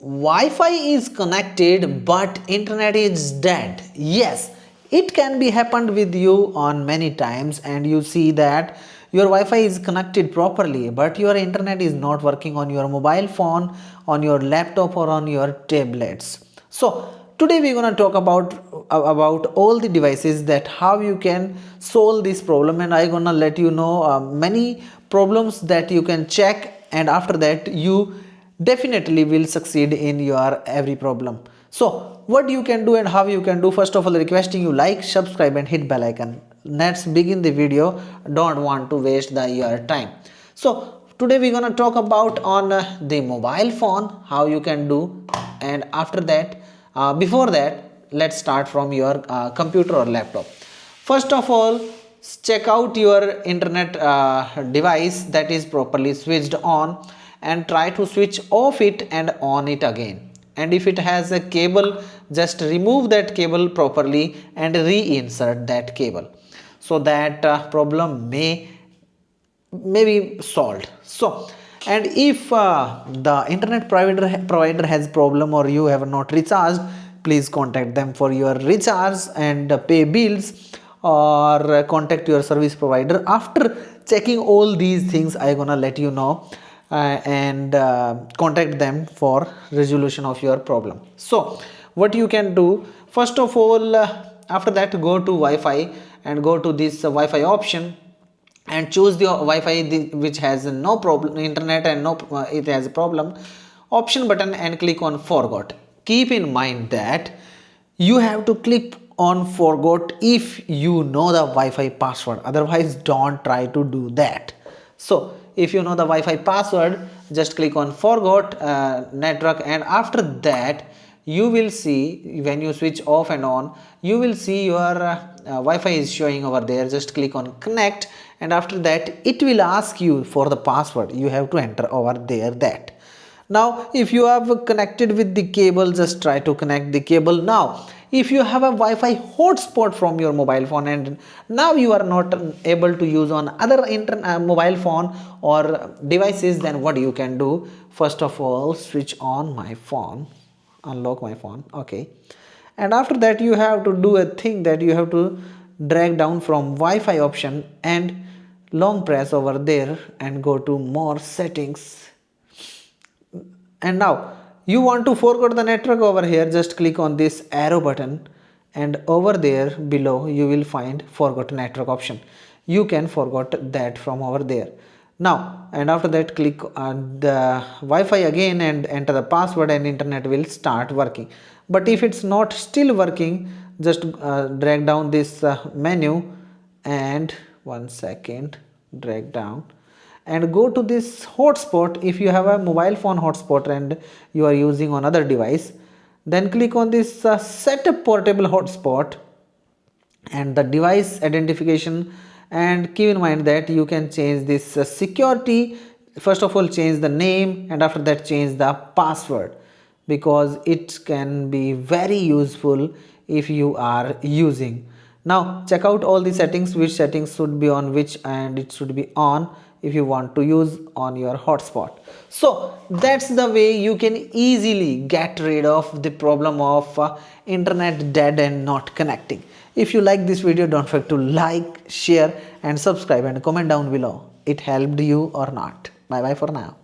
Wi-Fi is connected but internet is dead. Yes, it can be happened with you on many times, and you see that your Wi-Fi is connected properly but your internet is not working on your mobile phone, on your laptop or on your tablets. So today we're going to talk about all the devices, that how you can solve this problem, and I'm going to let you know many problems that you can check, and after that you definitely will succeed in your every problem. So what you can do and how you can do, first of all requesting you like, subscribe and hit bell icon. Let's begin the video. Don't want to waste your time. So today we're gonna talk about on the mobile phone how you can do, and after that before that let's start from your computer or laptop. First of all, check out your internet device that is properly switched on, and try to switch off it and on it again. And if it has a cable, just remove that cable properly and reinsert that cable, so that problem may be solved. So, and if the internet provider has problem or you have not recharged, please contact them for your recharge and pay bills, or contact your service provider. After checking all these things, I gonna let you know and contact them for resolution of your problem. So what you can do, first of all after that, go to Wi-Fi and go to this Wi-Fi option and choose the Wi-Fi which has no problem internet and no it has a problem option button, and click on forgot. Keep in mind that you have to click on forgot if you know the Wi-Fi password, otherwise don't try to do that. So if you know the Wi-Fi password, just click on forgot network, and after that you will see, when you switch off and on, you will see your Wi-Fi is showing over there. Just click on connect, and after that it will ask you for the password. You have to enter over there that. Now if you have connected with the cable, just try to connect the cable. Now if you have a Wi-Fi hotspot from your mobile phone and now you are not able to use on other mobile phone or devices, then what you can do, first of all switch on my phone, unlock my phone, okay, and after that you have to do a thing that you have to drag down from Wi-Fi option and long press over there and go to more settings. And now you want to forget the network over here, just click on this arrow button, and over there below you will find forgot network option. You can forget that from over there. Now and after that click on the Wi-Fi again and enter the password, and internet will start working. But if it's not still working, just drag down this menu, and one second, drag down and go to this hotspot. If you have a mobile phone hotspot and you are using on other device, then click on this setup portable hotspot and the device identification, and keep in mind that you can change this security. First of all change the name, and after that change the password, because it can be very useful if you are using. Now check out all the settings, which settings should be on which, and it should be on if you want to use on your hotspot. So that's the way you can easily get rid of the problem of internet dead and not connecting. If you like this video, don't forget to like, share and subscribe, and comment down below it helped you or not. Bye bye for now.